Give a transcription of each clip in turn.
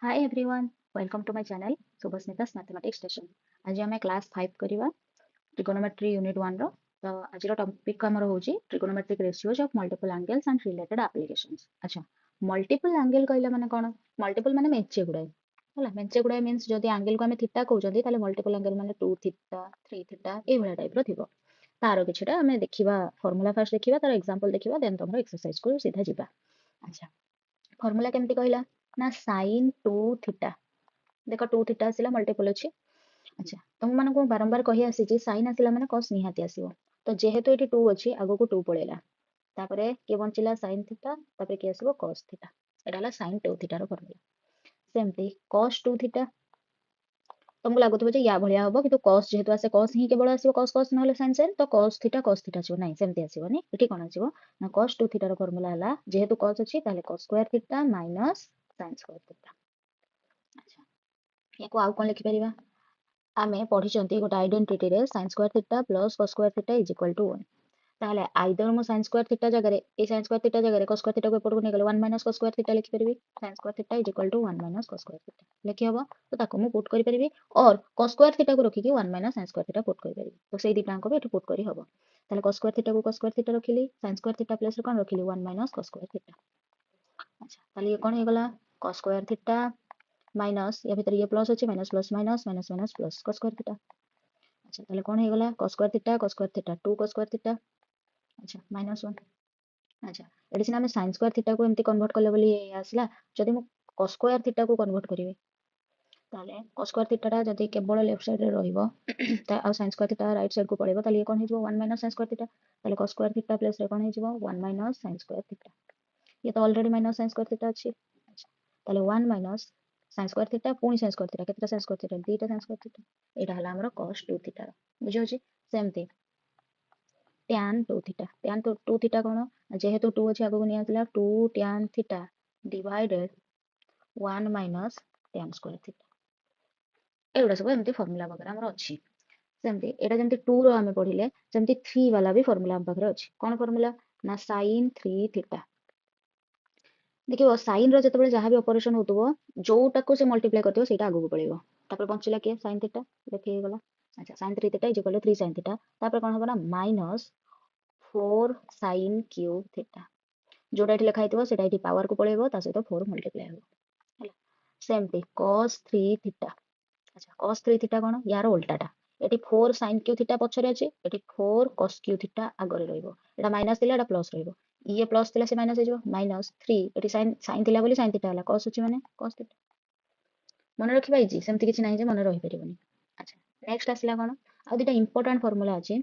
Hi everyone, welcome to my channel Shubhasmita's mathematics station. आज आम class 5 करवा ट्रिगोनोमेट्री यूनिट 1 रो। तो आज टॉपिक हमर होची trigonometric ratios of multiple angles and related applications. अच्छा, मल्टीपल एंगल कहले माने कोन? मल्टीपल माने मेंचे गुडाय होला। मेंचे गुडाय मींस जदी एंगल को हमें थीटा कहउजंदी ताले मल्टीपल एंगल माने 2 थीटा 3 थीटा ए भला टाइप रो थिबो। तारो किछटा हमें देखिबा, फार्मूला फर्स्ट देखिबा, तार एग्जांपल देखिबा, देन तमरो एक्सरसाइज को सीधा जिबा। अच्छा, फार्मूला केमती कहला ना sin 2 थीटा। देख 2 थीटा आसिला मल्टीपल अछि। अच्छा, तुम मानको बारंबार कहि आसी साइन आसिला माने cos निहाती आसीबो। तो जेहेतु एटी 2 अछि, आगो को 2 पळेला, तापरे के बंचिला sin थीटा, तापरे के आसीबो cos थीटा। एटा हला sin 2 थीटा रो फार्मूला। सेमती cos 2 थीटा तुमको लागुथबो जे या भलिया हबो, किंतु cos जेहेतु आसे cos ही केवल आसीबो, cos cos नहले sin sin, तो cos थीटा आसीबो नाही, सेमती आसीबोनी। एठी कोन आसीबो ना cos 2 थीटा रो फार्मूला हला, जेहेतु cos अछि ताले cos square theta minus sin square theta. अच्छा, याको आउ कोन लिखि परिबा? आमे पढ़ी गोटे आइडेंटिटी रे sin square theta plus cos square theta is equal to 1। ताहले आइदर मो sin स्क्वायर थीटा जगह रे ए sin स्क्वायर थीटा जगह रे cos स्क्वायर थीटा को एपट को नै गले 1 माइनस cos स्क्वायर थीटा लिखि परिबी। sin square theta is equal to 1 minus cos square theta लिखि हबो। तो ताको मु पुट करि परिबी और cos स्क्वायर थीटा को रखि कि 1 minus sin square theta put करि परिबी। तो सेही दिटा को भी एठी पुट करि हबो। ताहले cos स्क्वायर थीटा को cos स्क्वायर थीटा रखिली, sin स्क्वायर थीटा प्लस रे कोन रखिली 1 माइनस cos स्क्वायर थीटा। अच्छा, ताहले ये कोन हे गला cos स्क्वायर थीटा माइनस या भीतर ये प्लस अछि, minus plus minus minus minus plus cos square theta. अच्छा, ताहले कोन हे गला cos square theta 2 cos square theta. अच्छा, माइनस 1। अच्छा, एडी सिना हमें sin स्क्वायर थीटा को एमती कन्वर्ट करले बोली आसला। जदि मु cos स्क्वायर थीटा को कन्वर्ट करिवे, ताले cos स्क्वायर थीटा टा जदि केवल लेफ्ट साइड रे रहिबो ता आ sin square theta right side को पळेबो, ताले ये कोन हे जिवो 1 माइनस sin स्क्वायर थीटा। ताले cos स्क्वायर थीटा प्लस रे कोन हे जिवो 1 माइनस sin स्क्वायर थीटा। ये तो already minus sin square theta अछि। अच्छा, ताले 1 माइनस sin स्क्वायर थीटा पुनी sin स्क्वायर थीटा, केतेटा sin स्क्वायर थीटा दीटा sin स्क्वायर थीटा। एटा हला हमरो cos 2 थीटा बुझियो छी। सेमती tan 2 थीटा, tan 2 थीटा कोन? जेहेतु 2 अछि आगो नि आसला 2 tan theta divided 1 minus tan square theta. एगुडा सब एमती फार्मूला वगैरह हमर अछि। सेमती एटा जेमती 2 रो हमें पढिले, सेमती 3 वाला भी फार्मूला हम पाखरे अछि। कोन फार्मूला ना sin 3 थीटा। देखिबो sin रो जतबेले जहां भी ऑपरेशन होतबो, जोटा को से मल्टीप्लाई करथिबो सेटा आगो को पळेबो। तापर बंचिला के sin थीटा देखि हे गला। अच्छा, sin 3 theta is equal to 3 sin theta. तापर कोन हबो ना माइनस 4 sin क्यूब थीटा। जोटा एठी लिखा हितबो सेटा एठी पावर को पळेबो, ता सहित 4 मल्टीप्लाई हबो ହେଲା। सेमती cos 3 थीटा। अच्छा, cos 3 थीटा कोन? यार उल्टाटा। एठी 4 sin क्यू थीटा पछरे अछि, एठी 4 cos क्यू थीटा आगरे रहइबो। एटा माइनस थिला, एटा प्लस रहइबो। ये प्लस थिला से माइनस हे जिवो, माइनस 3 एठी sin थिला बोली sin थीटा हला, cos अछि माने cos थीटा। मन रखिबा इजी, सेमती किछि नाही जे मन रहि परिबोनी। अच्छा, नेक्स्ट आसिला कोन? आ दिटा इंपोर्टेंट फार्मूला अछि।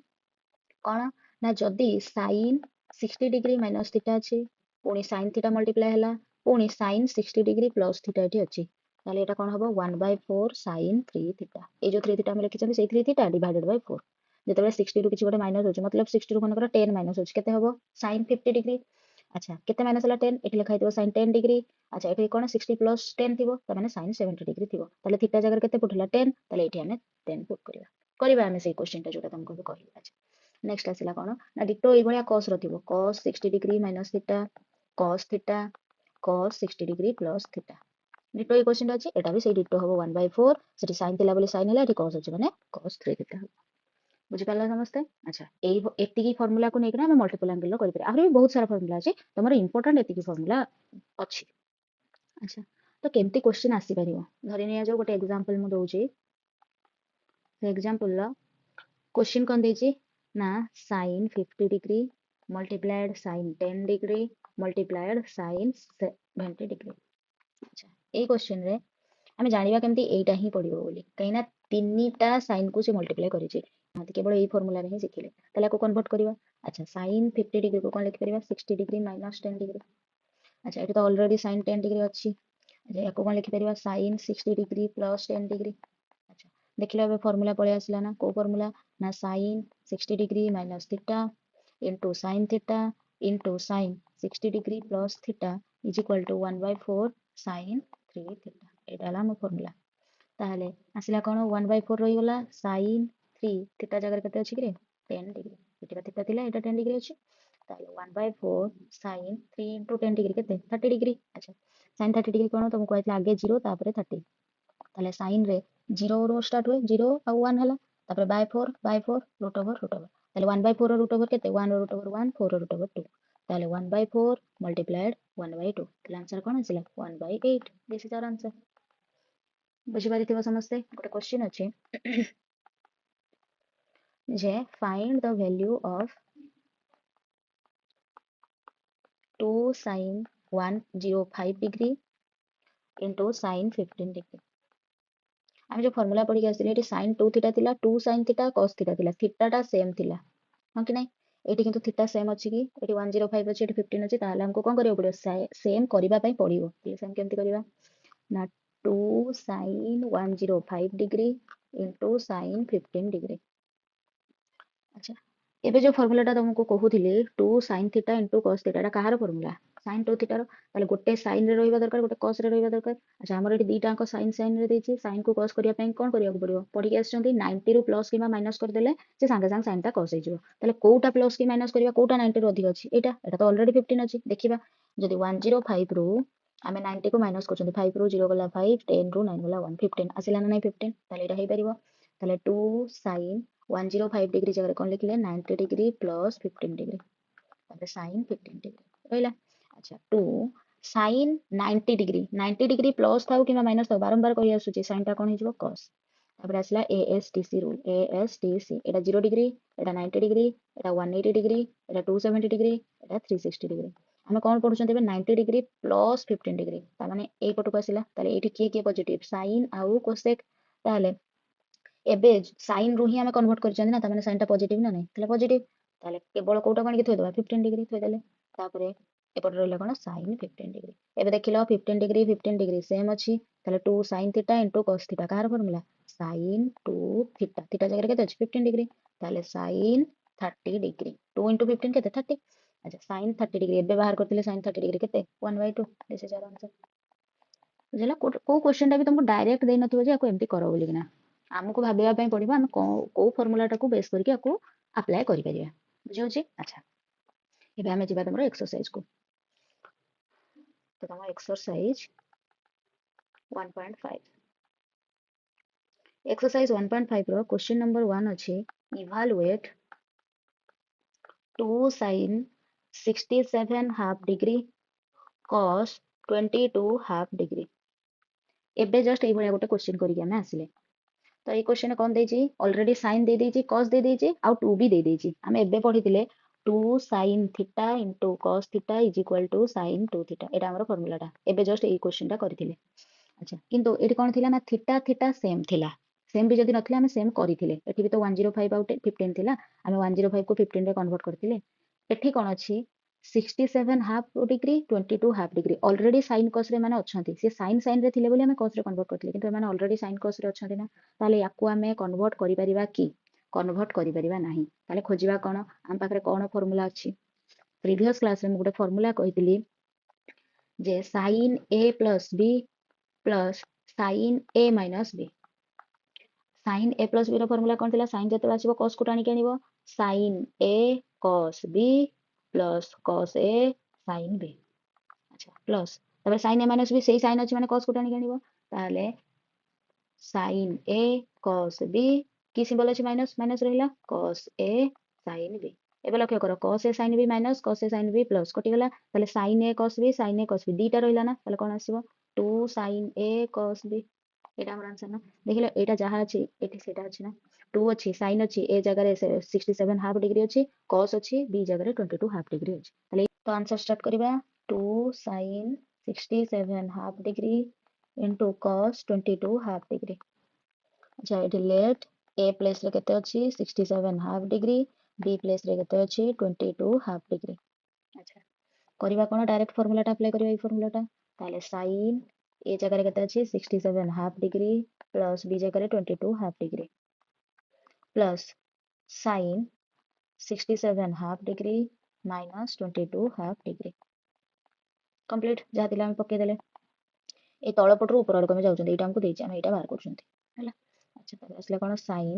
कोन ना जदी sin 60 डिग्री माइनस थीटा अछि, पुनी sin थीटा मल्टीप्लाई हला, पुनी sin 60 डिग्री प्लस थीटा एठी अछि, ताले एटा कोन हबो 1/4 sin 3 थीटा। ए जो 3 थीटा हम लिखिछन सेई 3 थीटा डिवाइडेड बाय 4। जेतबे 60 रु किछि गोटे माइनस होछि, मतलब 60 रु कोनकर 10 माइनस होछि, केते हबो sin 50 डिग्री। अच्छा, केते माइनस हला 10, एठी लिखा हितबो sin 10 डिग्री। अच्छा, एठी कोन 60 प्लस 10 थिबो, त माने sin 70 डिग्री थिबो। ताले थीटा जगह केते पुट हला 10, ताले एठी हमें 10 पुट करिवा। करिवा हमें सेई क्वेश्चन टा जोटा तुमको भी कहली। अच्छा, नेक्स्ट आसिला कोन ना डिटो एई भलिया cos रथिबो, cos 60 degree minus theta cos theta cos 60 degree plus theta. डिटो ए क्वेश्चन अछि, एटा भी सेई डिटो हबो 1/4, सेठी sin थिला बोली sin हला, एठी cos अछि माने cos 3 थीटा हबो। बुझि पाला समस्ते? अच्छा, एई एतिकी फार्मूला को नेकना हम मल्टीपल एंगल लो करि पारे। आहुरि भी बहुत सारा फार्मूला अछि, तमर इंपोर्टेंट एतिकी फार्मूला अछि। अच्छा, तो केमती क्वेश्चन आसी परिबो? धरि निया जो गोटे एग्जांपल मु दउची। से एग्जांपल लो क्वेश्चन कोन देछि ना sin 50 degree multiplied sin 10 degree multiplied sin 70 degree. अच्छा, ए क्वेश्चन रे हमें जानिबा केमती एटा ही पडिबो बोली, कहिना तीनटा sin को से मल्टीप्लाई करिछि। हां, केवल एई फार्मूला रे ही सिखिले, तले को कन्वर्ट करिवा। अच्छा, sin 50 डिग्री को कोन लिखि परिबा 60 डिग्री माइनस 10 डिग्री। अच्छा, एटा तो ऑलरेडी sin 10 डिग्री अछि। अच्छा, याको कोन लिखि परिबा sin 60 डिग्री प्लस 10 डिग्री। अच्छा, देखिला ଏବେ ଫର୍ମୁଲା ପଳେଇ ଆସିଲା ନା, କୋଉ ଫର୍ମୁଲା ନା sin 60 degree minus theta into sin theta into sin 60 degree plus theta is equal to 1/4 sin 3 theta. एटा हला हम फॉर्मूला। ताहले आसिला कोन 1/4 रहि गला sin 3 थीटा जगह केते अछि कि रे 10 डिग्री। एटा थीटा थिला, एटा 10 डिग्री अछि। ताले 1/4 sin 3 into 10 डिग्री केते 30 डिग्री अच्छा sin 30 डिग्री कोन तुमको कहला आगे 0 तापर 30 ताले sin रे 0 रो स्टार्ट हुए 0 आ 1 हला तापर by 4 root over ताले 1/4 रो root over केते 1 रो root over 1 4 रो root over 2 ताले 1/4 multiplied 1/2 ताले आंसर कोन आसिला 1/8 दिस इज आवर आंसर बुझी पारिथिबो समस्ते गोटे क्वेश्चन अछि जे find the value of 2 sin 105 degree into sin 15 degree ଆମେ ଯୋଉ ଫର୍ମୁଲା ପଢିକି ଆସିଲେ ଏଠି sin 2 θ ଥିଲା 2 sin θ cos θ ଥିଲା ଟା ସେମ୍ ଥିଲା ହଁ କି ନାଇଁ ଏଠି କିନ୍ତୁ θ ସେମ୍ ଅଛି କି ଏଠି 105 ଅଛି ଏଠି 15 ଅଛି ତାହେଲେ ଆମକୁ କଣ କରିବାକୁ ପଡିବ ସେମ୍ କରିବା ପାଇଁ ପଡିବ ସେମ୍ କେମିତି କରିବା ନା 2 sin 105 degree into sin 15 degree अच्छा ଏବେ ଯୋଉ ଫର୍ମୁଲାଟା ତମକୁ କହୁଥିଲି 2 sin θ into cos θ ଏଟା କାହାର ଫର୍ମୁଲା sin 2 θ ର ତାହେଲେ ଗୋଟେ sin ରେ ରହିବା ଦରକାର ଗୋଟେ cos ରେ ରହିବା ଦରକାର ଆଚ୍ଛା ଆମର ଏଠି ଦିଟାଙ୍କ sin ରେ ଦେଇଛି sin କୁ cos କରିବା ପାଇଁ କଣ କରିବାକୁ ପଡିବ ପଢିକି ଆସିଛନ୍ତି 90 ରୁ ପ୍ଲସ୍ କିମ୍ବା ମାଇନସ୍ କରିଦେଲେ ସେ ସାଙ୍ଗେ ସାଙ୍ଗେ sin ଟା cos ହେଇଯିବ ତାହେଲେ କୋଉଟା ପ୍ଲସ୍ କି ମାଇନସ୍ କରିବା କୋଉଟା 90 ରୁ ଅଧିକ ଅଛି ଏଟା ତ ଅଲରେଡି 15 ଅଛି ଦେଖିବା ଯଦି 105 ରୁ ଆମେ 90 କୁ ମାଇନସ୍ କରୁଛନ୍ତି 5 ରୁ 0 ଗଲା 5 10 ରୁ 9 ଗଲା 1 15 ଆସିଲା ନା ନାଇଁ 15 ତାହେଲେ ଏଟା ହେଇପାରିବ ତାହେଲେ 2 sin 105 डिग्री जगह कौन लिखले 90 डिग्री प्लस 15 डिग्री तापर sin 15 डिग्री रहला अच्छा 2 sin 90 डिग्री प्लस थाउ कि माइनस थाउ बारंबार कहि आसुची sin ता कोन हिजबो cos तापर आसला ASTC रूल ASTC एटा 0 डिग्री एटा 90 डिग्री एटा 180 डिग्री एटा 270 डिग्री एटा 360 डिग्री ଆମେ କଣ ପଢୁଛନ୍ତି ଏବେ 90 डिग्री प्लस 15 डिग्री ତା ମାନେ ଏଇ ପଟକୁ ଆସିଲା ତାହେଲେ ଏଇଠି କିଏ पॉजिटिव sin ଆଉ cosec ତାହେଲେ ଏବେ sin ରୁ ହିଁ ଆମେ କନଭର୍ଟ କରିଛନ୍ତି ନା ତାମାନେ sin ଟା ପଜିଟିভ ନା ନାହିଁ ତାହେଲେ ପଜିଟିଭ ତାହେଲେ କେବଳ କୋଉଟା ଆଣିକି ଥୋଇଦବା 15 डिग्री ଥୋଇଦେଲେ ତାପରେ ଏପଟେ ରହିଲା କଣ sin 15 डिग्री ଏବେ ଦେଖିଲ 15 डिग्री सेम ଅଛି ତାହେଲେ 2 sin θ into cos θ କାହାର ଫର୍ମୁଲା sin 2 θ ଜାଗାରେ କେତେ ଅଛି 15 डिग्री ତାହେଲେ sin 30 डिग्री 2 into 15 କେତେ 30 अच्छा sin 30 डिग्री ଏବେ ବାହାର କରିଥିଲେ sin 30 डिग्री केते 1/2 दिस इज आवर आंसर ବୁଝିଲା କୋଉ क्वेश्चन ଟା ବି तुमको डायरेक्ट देई नथिबो जे आको एमती करो बोली किना ଆମକୁ ଭାବିବା ପାଇଁ ପଡିବ ଆମେ କୋଉ ଫର୍ମୁଲାଟାକୁ ବେସ୍ କରିକି ଆକୁ ଆପ୍ଲାଏ କରିପାରିବା ବୁଝିହଉଛି ଆଚ୍ଛା ଏବେ ଆମେ ଯିବା ତମର ଏକ୍ସରସାଇଜ କୁ ତ ତମ ଏକ୍ସରସାଇଜ 1.5 exercise 1.5 ର क्वेश्चन नंबर 1 ଅଛି evaluate 2 sin 67 half degree cos 22 half degree ଏବେ ଜଷ୍ଟ ଏଇ ଭଳିଆ ଗୋଟେ क्वेश्चन କରିକି ଆମେ ଆସିଲେ तो ये क्वेश्चन कौन देजी ऑलरेडी साइन दे देजी cos दे देजी आउ 2 भी दे देजी हम एबे पढिथिले 2 sin θ into cos θ is equal to sin 2 θ एटा हमर फार्मूलाटा एबे जस्ट ए क्वेश्चन टा करथिले अच्छा किंतु एटी कोन थिला ना θ सेम थिला सेम भी जदी नथिला हम सेम करिथिले एठी भी तो 105 आउट 15 थिला हम 105 को 15 रे कन्वर्ट करथिले एठी कोन अछि 67 half degree 22 half degree already sin cos रे माने अछंती से sin रे थिले बोली हम cos रे कन्वर्ट करथिले किंतु माने ऑलरेडी sin cos रे अछंती ना ताले याकू आमे कन्वर्ट करि परिबा कि कन्वर्ट करि परिबा नाही ताले खोजिबा कोन हम पाखरे कोन फार्मूला अछि प्रीवियस क्लास रे म गुटे फार्मूला कहितली जे sin a plus b plus sin a minus b sin a plus b ର ଫର୍ମୁଲା କଣ ଥିଲା sin ଯେତେବେଳେ ଆସିବ cos କୁ ଟାଣିକି ଆଣିବ sin a cos b plus cos a sin b अच्छा प्लस তারপরে sin a minus b ସେଇ sin ଅଛି ମାନେ cos କୁ ଟାଣିକି ଆଣିବ ତାହେଲେ sin a cos b কি সিম্বল ଅଛି মাইনাস মাইনাস রহিলা cos a sin b ଏବେ ଲକ୍ଷ୍ୟ କର cos a sin b minus cos a sin b plus କଟିଗଲା ତାହେଲେ sin a cos b ଦିଟା ରହିଲା ନା ତାହେଲେ କଣ ଆସିବ 2 sin a cos b এটা আমার आंसर না দেখিলে এটা যাহা আছে এটি সেটা আছে না 2 ଅଛି sin ଅଛି a জায়গাରେ 67 হাফ ডিগ্রি ଅଛି cos ଅଛି b জায়গাରେ 22 হাফ ডিগ্রি ଅଛି তাহলে তো आंसर स्टार्ट करिबा 2 sin 67 half degree into cos 22 half degree अच्छा एटी लेट a प्लेस रे केते अछि 67 हाफ डिग्री b प्लेस रे केते अछि 22 हाफ डिग्री अच्छा करिबा कोन डायरेक्ट फार्मूलाटा अप्लाई करिबा ई फार्मूलाटा ताले sin ए जगह केते अछि 67 हाफ डिग्री प्लस बी जगह 22 half degree plus sin 67 half degree minus 22 half degree complete जहा दिला हम पके देले ए तळ पटरू ऊपर आड़ कमे जाउछन एटा हमको देछि हम एटा बाहर करछुंती हैला अच्छा असले कोन sin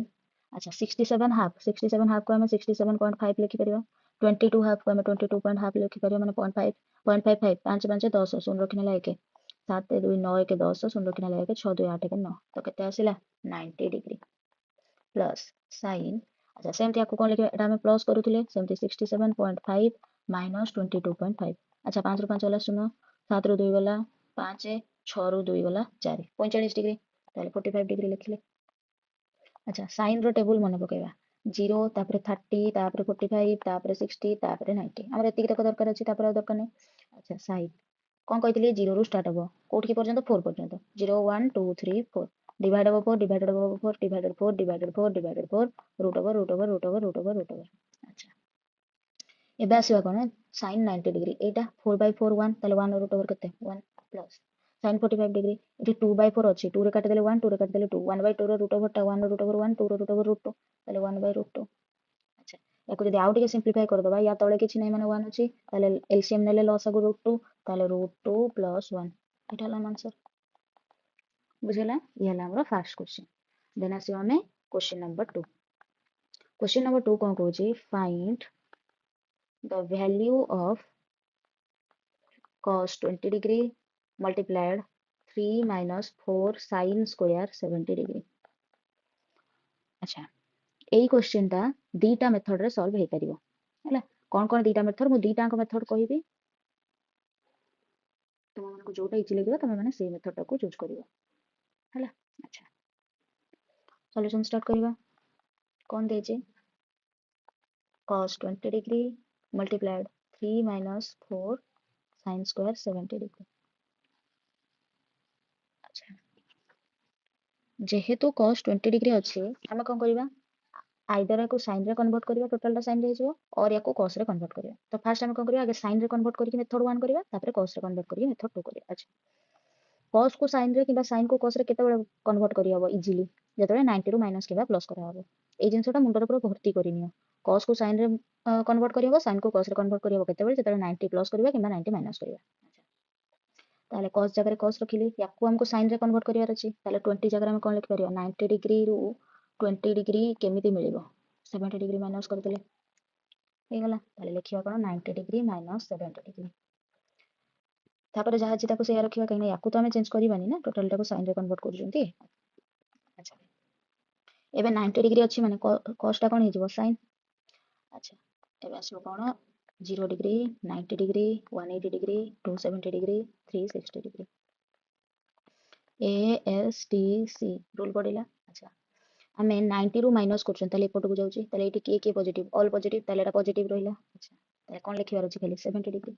अच्छा 67 हाफ को हम 67.5 लिखि परिबा 22 हाफ को आम 22 पॉइंट हाफ लिखिपर मैंने 0.5 5 5 10 शून्य रखिनेला 1 7 2 9 1 10 शून्य रखिनेला 1 6 2 8 1 9 तो केते आसिला 90 डिग्री प्लस साइन अच्छा सेमती आपको कौन लिखे एटा हमें प्लस करूथिले सेमती 67.5 माइनस 22.5 अच्छा 5 रु 5 गला 0 7 रु 2 गला 5 6 रु 2 गला 4 45 डिग्री ताले 45 डिग्री लिखिले अच्छा साइन रो टेबल मन पकेबा 0 तापर 30 तापर 45 तापर 60 तापर 90 हमर एतिक तक दरकार अछि तापर दरकार नै अच्छा साइन कौन कहतिले 0 रु स्टार्ट हबो कोठी पर्यंत 4 पर्यंत 0 1 2 3 4 divide over 4 divided over 4 divided 4 divided 4 divided 4 root over root over root over root over root over अच्छा एबे आसीबा कोन sin 90 डिग्री एटा 4 by 4 1 ताले 1 root over केते 1 plus sin 45 degree eighty 2 by 4 अछि 2 रे काट देले 1 2 रे काट देले 2 1 by 2 रो root over टा 1 root over 1 2 रो root over root 2 ताले 1 by root 2 अच्छा याको जदी आउ टिके सिंपलीफाई कर दबा या तळे किछि नै माने 1 अछि ताले एलसीएम नेले लसागु root 2 ताले root 2 plus 1 एटा हला आंसर बुझला ये हला हमरो फर्स्ट क्वेश्चन देन आसीबा हमें क्वेश्चन नंबर 2 क्वेश्चन नंबर 2 कोन कहूची find the value of cos 20 degree multiplied 3 minus 4 sin square 70 degree अच्छा एई क्वेश्चन टा दीटा मेथड रे सॉल्व हे परिबो हला कोन दीटा मेथड मु दीटा को मेथड कहिबी तुम मन को जोटा इजी लागबो तमे माने सेही मेथड टा को चूज करिवो हला अच्छा सॉल्यूशन स्टार्ट करिवा कौन देजे cos 20 degree multiplied 3 minus 4 sin square 70 degree अच्छा जेहेतु cos 20 degree अच्छे हमें कौन करिवा आइदर को sin रे कन्वर्ट करिवा टोटल टा sin रे हिजो और या को cos रे कन्वर्ट करिवा तो फर्स्ट हम कौन करिवा आगे sin रे कन्वर्ट करके मेथड 1 करिवा तापर cos रे कन्वर्ट करके मेथड 2 करिवा अच्छा cos को sin रे किबा sin को cos रे केते बेले कन्वर्ट करि हबो इजीली जतबे 90 रु माइनस केबा प्लस करा हबो ए जिंसटा मुंडर पुरो भर्ती करिनियो cos को sin रे कन्वर्ट करि हबो sin को cos रे कन्वर्ट करि हबो केते बेले जतबे 90 प्लस करिवा किबा 90 माइनस करिवा ताले cos जगह रे cos रखिली याकू हमको sin रे कन्वर्ट करिवार अछि ताले 20 जगह हम कोन लिख परियो 90 डिग्री रु 20 डिग्री केमिति मिलिबो 70 डिग्री माइनस कर देले हे गला ताले लिखिबा कोन 90 डिग्री माइनस 70 डिग्री तापर जहा अछि ताको से रखिबा कहिना याकू तो हमें चेंज करिबानी ना टोटल टाको sin रे कन्वर्ट करूजंती अच्छा एबे 90 डिग्री अछि माने cos टा कोन हिजबो sin अच्छा एबे आसीबो कोन 0 degree 90 degree 180 degree 270 degree 360 degree A S T C rule पड़िला अच्छा हमें 90 रु माइनस करछन ताले एपट को जाउची ताले एटी के पॉजिटिव ऑल पॉजिटिव ताले एटा पॉजिटिव रहिला अच्छा ताले कोन लिखिबार अछि खाली 70 degree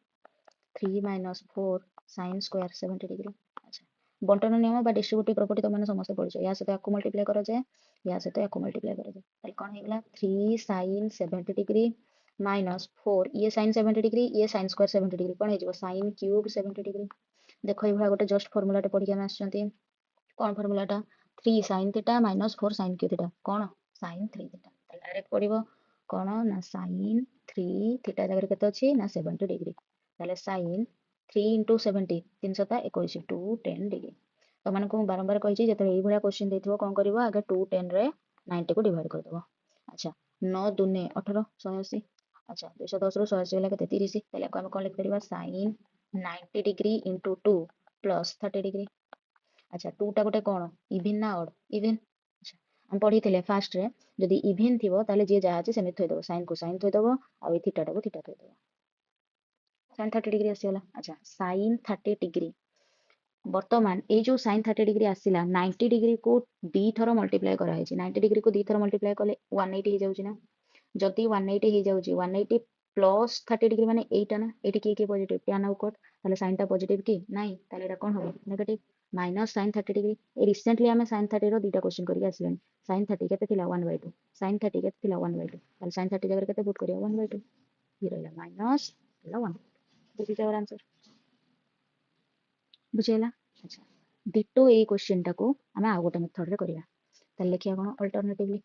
3 minus 4 sin square 70 degree अच्छा बंटन नियम बा डिस्ट्रीब्यूटिव प्रॉपर्टी तो माने समस्त पढिছো या से याको मल्टीप्लाई करा जाए या से याको मल्टीप्लाई करा जाए ताले कोन हेगला 3 sin 70 डिग्री माइनस 4 ये sin 70 डिग्री ये sin square 70 डिग्री कोन हे जबो sin क्यूब 70 डिग्री देखो ये भला गोटे जस्ट फार्मूला टे पढि के आछंती कोन फार्मूला टा 3 sin theta minus 4 sin cube theta कोन sin 3 थीटा ताले डायरेक्ट पढिबो कोन ना sin 3 थीटा जगह केते अछि ना 70 डिग्री ताले sin 3 into 70 300 21 2 10 डिग्री तो मन को बारंबार कहि जते एई भला क्वेश्चन देथिबो कोन करिवो आगे 2 10 रे 90 को डिवाइड कर दबो अच्छा 9 दुने 18 180 अच्छा 210 रु 180 वाला केते 30 ताले को हम कोन लिख परिबा sin 90 degree into 2 plus 30 degree अच्छा 2 टा गोटे कोन इवन ना ऑड इवन अच्छा हम पढी थिले फास्ट रे जदी इवन थिबो ताले जे जा अछि सेमे थई दबो sin को sin थई दबो आ ए थीटा को थीटा थई दबो sin 30 डिग्री आसीला अच्छा sin 30 डिग्री वर्तमान ए जो sin 30 डिग्री आसीला 90 डिग्री को दी थरो मल्टीप्लाई करा है 90 डिग्री को दी थरो मल्टीप्लाई करले 180 हो जाउची ना जदी 180 हो जाउची 180 प्लस 30 डिग्री माने एटा ना एटी के पॉजिटिव tan आउट कट ताले sin टा पॉजिटिव की नाही ताले एटा कोन होबो नेगेटिव माइनस sin 30 डिग्री ए रिसेंटली हमें sin 30 रो दीटा क्वेश्चन करिया आसिलन sin 30 केते थिला 1/2 sin 30 केते थिला 1/2 ताले sin 30 जगह केते पुट करिया 1/2 ये रहला माइनस ला 1 बुझी जावर आंसर बुझेला अच्छा डिटो ए क्वेश्चन टाको हमें आ गोटे मेथड रे करिया ताले लिखिया कोन अल्टरनेटिवली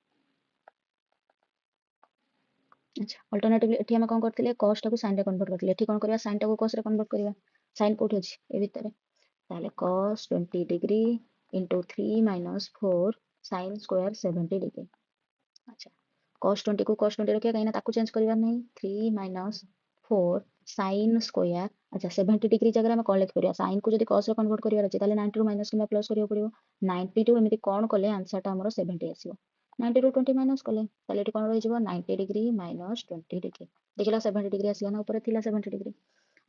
अच्छा अल्टरनेटिवली एठी हम कोन करथिले cos टाको sin रे कन्वर्ट करथिले एठी कोन करिया sin टाको cos रे कन्वर्ट करिया sin कोठी अछि ए भितरे ताले cos 20 degree into 3 minus 4 sin square 70 degree अच्छा cos 20 को cos 20 रखिया कहीं ताकू चेंज करबार नहीं 3 माइनस 4 sin स्क्वायर अच्छा 70 डिग्री जगह में कौन लिख परिया sin को जदी cos रे कन्वर्ट करिवार अछि ताले 90 रो माइनस किबा प्लस करियो पड़िबो 92 एमिति कोन कले आंसर टा हमरो 70 आसीबो 90 रो 20 माइनस कले ताले एटी कोन रहि जिवो 90 डिग्री माइनस 20 डिग्री देखिला 70 डिग्री आसीला ना ऊपर थिला 70 डिग्री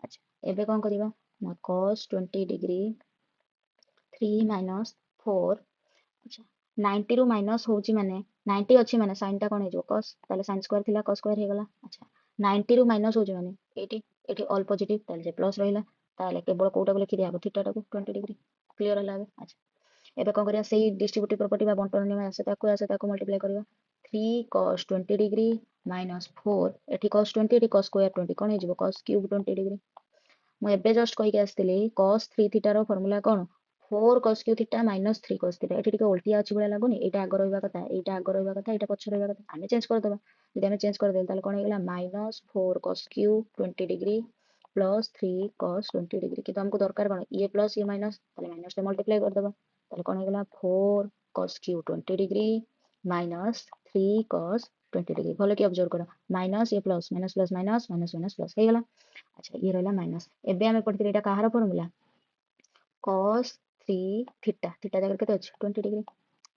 अच्छा एबे कोन करिवा ना cos 20 डिग्री 3 माइनस 4 अच्छा 90 ରୁ माइनस होची माने 90 अछि माने sin टा कोन हे जो cos ताले sin स्क्वायर थिला cos स्क्वायर हे गला अच्छा 90 ରୁ माइनस होची माने एटी एटी ऑल पॉजिटिव ताले जे प्लस रहिला ताले केवल कोटा को लिखि दिया थीटा टा को 20 डिग्री क्लियर हला अच्छा एबे कोन करिया सेही डिस्ट्रीब्यूटिव प्रॉपर्टी बा बंटन नियम आसे ताको मल्टीप्लाई करिया 3 cos 20 degree minus 4 eighty cos 20 eighty cos square 20 कोन हे जिवो cos क्यूब 20 डिग्री मु एबे जस्ट कहि के आस्तिली cos 3 थीटा रो फार्मूला कोन 4 cos Q theta minus 3 cos theta एठी टिके उल्टिया अछि बळे लागुनी एटा आगर रहबा कथा एटा आगर रहबा कथा एटा पछ रहबा कथा आमे चेंज कर दबा यदि आमे चेंज कर देल ताले कोन हेगला minus 4 cos cube 20 degree plus 3 cos 20 degree कि हमको दरकार कोन ये प्लस ये माइनस ताले माइनस से मल्टीप्लाई कर दबा ताले कोन हेगला 4 cos cube 20 degree minus 3 cos 20 degree भले कि ऑब्जर्व करो माइनस ये plus minus plus minus minus minus plus हेगला अच्छा ये रहला माइनस एबे आमे पढिथिले एटा काहार फार्मूला cos 3 थीटा थीटा जगह केते अछि 20 डिग्री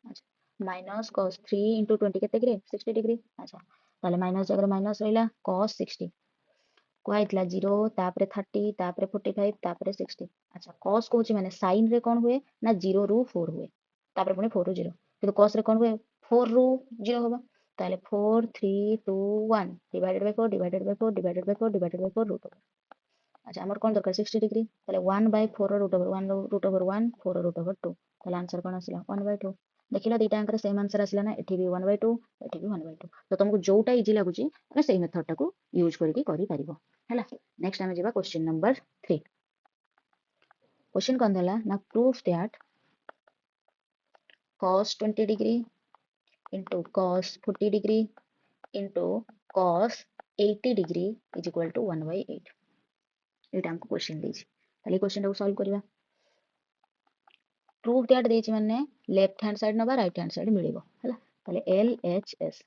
अच्छा माइनस cos 3 into 20 केते डिग्री 60 डिग्री अच्छा ताले माइनस जगह माइनस रहिला cos 60 को आइतला 0 तापरे 30 तापरे 45 तापरे 60 अच्छा cos को होची माने sin रे कोन हुए ना 0 ରୁ 4 हुए तापरे पुनी 4 ରୁ 0 किंतु cos रे कोन हुए 4 ରୁ 0 होबा ताले 4 3 2 1 divided by 4 divided by 4 divided by 4 divided by 4 root over अच्छा हमर कोन दरकार 60 डिग्री ताले 1 by 4 रो रूट ओवर 1 रूट ओवर 1 4 रो रूट ओवर 2 ताले आंसर कोन आसिला 1 by 2 देखिला दीटा अंकर सेम आंसर आसिला ना एठी भी 1 by 2 एठी भी 1 by 2 तो तुमको जोटा इजी लागुची तमे सेही मेथड टाको यूज करके करि परिबो हैला नेक्स्ट आमे जेबा क्वेश्चन नंबर 3 क्वेश्चन कोन देला ना proof that cos 20 degree into cos 40 degree into cos 80 degree is equal to 1 by 8 एटा हमको क्वेश्चन देछि ताले क्वेश्चन टाको सॉल्व करिवा प्रूफ दैट देछि माने लेफ्ट हैंड साइड नबा राइट हैंड साइड मिलिबो हला ताले LHS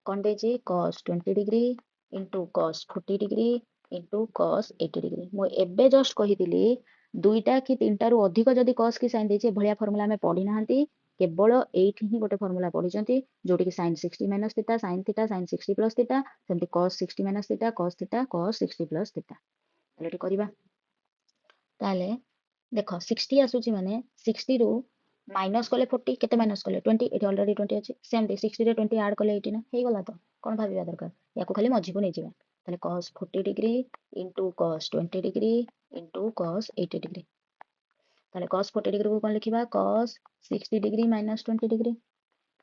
कोन देछि cos 20 degree into cos 40 degree into cos 80 degree मो एबे जस्ट कहिदिली दुईटा कि तीनटा रु अधिक जदी cos की साइन देछि भलिया फार्मूला में पढी नाहंती केवल एठी ही गोटे फार्मूला पढिचंती जोटी कि sin 60 minus theta sin 60 plus theta सेमति cos 60 minus theta cos 60 plus theta ताले एठी करिवा ताले देखो 60 आसुची माने 60 रु माइनस कले 40 केते माइनस कले 20 एठी ऑलरेडी 20 अछि सेम 60 रे 20 ऐड कले 80 ना हे गला तो कोन भाबिबा दरकार याको खाली मझी को नै जिबा ताले cos 40 degree into cos 20 degree into cos 80 degree ताले cos 40 डिग्री को कोन लिखिबा cos 60 degree minus 20 degree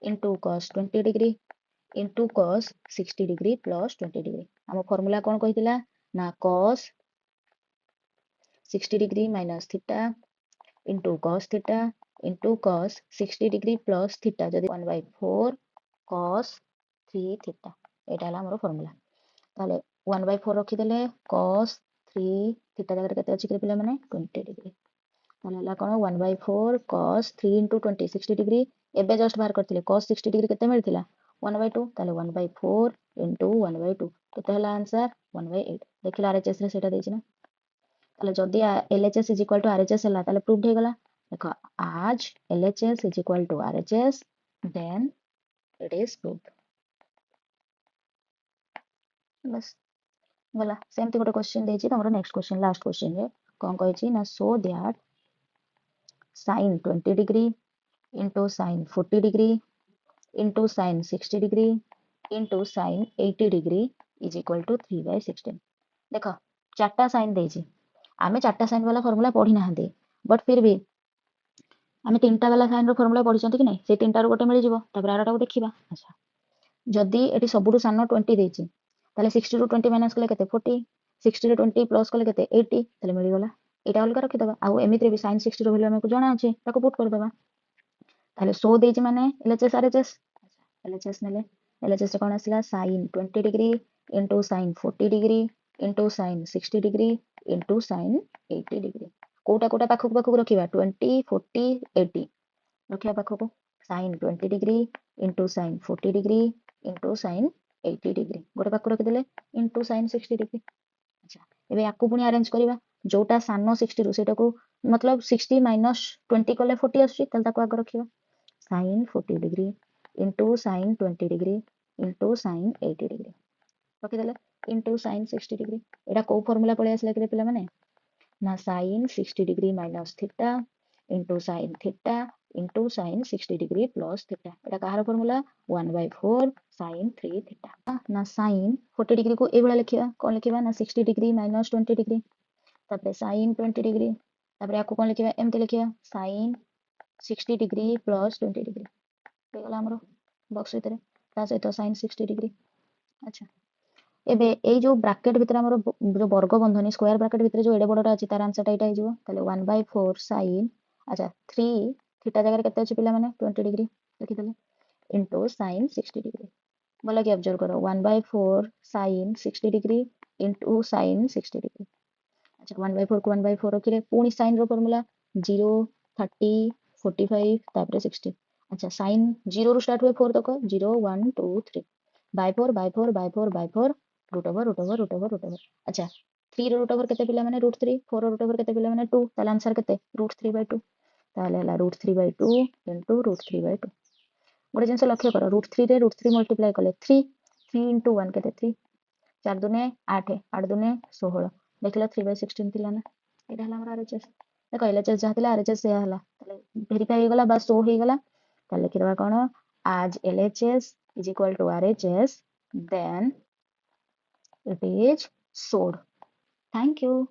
into cos 20 degree into cos 60 degree plus 20 degree हम फार्मूला कोन कहितला ना cos 60 degree minus theta into cos theta into cos 60 degree plus theta जदि 1 by 4 cos 3 theta एटा हला हमरो formula ताले 1 by 4 रखि देले cos 3 theta जगह केते अछि पिला माने 20 डिग्री ताले हला कोन 1 by 4 cos 3 into 20 60 डिग्री एबे जस्ट बाहर करथिले cos 60 डिग्री केते मिलथिला 1 by 2 ताले 1 by 4 into 1 by 2 केते हला आंसर 1 by 8 देखिला आरएचएस रे सेटा देछि ना ताले जदि LHS is equal to RHS हला ताले प्रूफ हे गला देखो आज LHS is equal to RHS then it is proved बस गला सेमती गोटे क्वेश्चन देछि तमरो नेक्स्ट क्वेश्चन लास्ट क्वेश्चन रे कोन कहै ना so that sin 20 degree into sin 40 degree into sin 60 degree into sin 80 degree is equal to 3 by 16 देखो चारटा साइन देछि आमे चारटा साइन वाला फार्मूला पढी नाहंती बट फिर भी आमे तीनटा वाला साइन रो फार्मूला पढिचंती कि नै से तीनटा रो गोटे मिलि जिवो तपर आराटा को देखिबा अच्छा जदी एटी सबुटु सानो 20 देछि ताले 60 रो 20 माइनस कले केते 40 60 रो 20 प्लस कले केते 80 ताले मिलि गला एटा अलगा रखि दबा आ एमिति भी sin 60 रो वैल्यू हमको जणा अछि ताको पुट कर दबा ताले 100 देछि माने LHS RHS अच्छा LHS नेले LHS रे कोन आसिला sin 20 degree into sin 40 degree into sin 60 degree into sin 80 degree कोटा कोटा पाखक रखिबा 20 40 80 रखिया पाखक sin 20 degree into sin 40 degree into sin 80 degree गोटे पाखु रखिदेले इंटू sin 60 डिग्री। अच्छा एबे याकू पुणी अरेंज करिवा जोटा सानो 60 रु सेटा को मतलब 60 माइनस 20 कले 40 आसुची तले ताको आगे रखिवा sin 40 degree into sin 20 degree into sin 80 degree रखिदेले इंटू sin 60 डिग्री एटा को फॉर्मूला पळे आसला कि पिला माने ना sin 60 degree minus theta into sin theta into sin 60 degree plus theta एटा कहार फॉर्मूला 1/4 sin 3 थीटा ना sin 40 डिग्री को ए वाला लिखिवा कोन लिखिवा ना 60 डिग्री माइनस 20 डिग्री तापरे sin 20 डिग्री तापरे याको कोन लिखिवा एमती लिखिवा sin 60 डिग्री प्लस 20 डिग्री हे गला हमरो बॉक्स भितरे ता सहित sin 60 डिग्री। अच्छा एबे ए जो ब्रैकेट भितर हमरो जो वर्ग बंधनी स्क्वायर ब्रैकेट भितर जो एडे बडटा अछि तार आंसर एटा हे जिवो ताले 1/4 sin अच्छा 3 थीटा जगह केते अछि पिला माने 20 डिग्री लिखि देले इनटू sin 60 डिग्री बोला कि ऑब्जर्व करो 1/4 sin 60 degree into sin 60 degree. अच्छा 1/4 को 1/4 रखिले पुनी sin रो फार्मूला 0 30 45 तापरे 60 अच्छा sin 0 रो स्टार्ट हुए 4 तक 0 1 2 3 by 4 by 4 by 4 by 4 root over root over root over root over अच्छा 3 रो root over केते पिला माने √3 4 रो root over केते पिला माने 2 ताले आंसर केते √3/2 ताले हला √3/2 into √3/2 गोटे जिंस लक्ष्य करो √3 रे √3 मल्टीप्लाई कले 3 3 into 1 केते 3 4 दुने 8 8 दुने 16 देखला 3/16 थिला ना एटा हला हमर आरएचएस देखो एलएचएस जहा थिला आरएचएस से हला ताले वेरीफाई हो गला बा शो हो गला ताले लिखि दबा कोन as LHS is equal to RHS then it is showed। Thank you।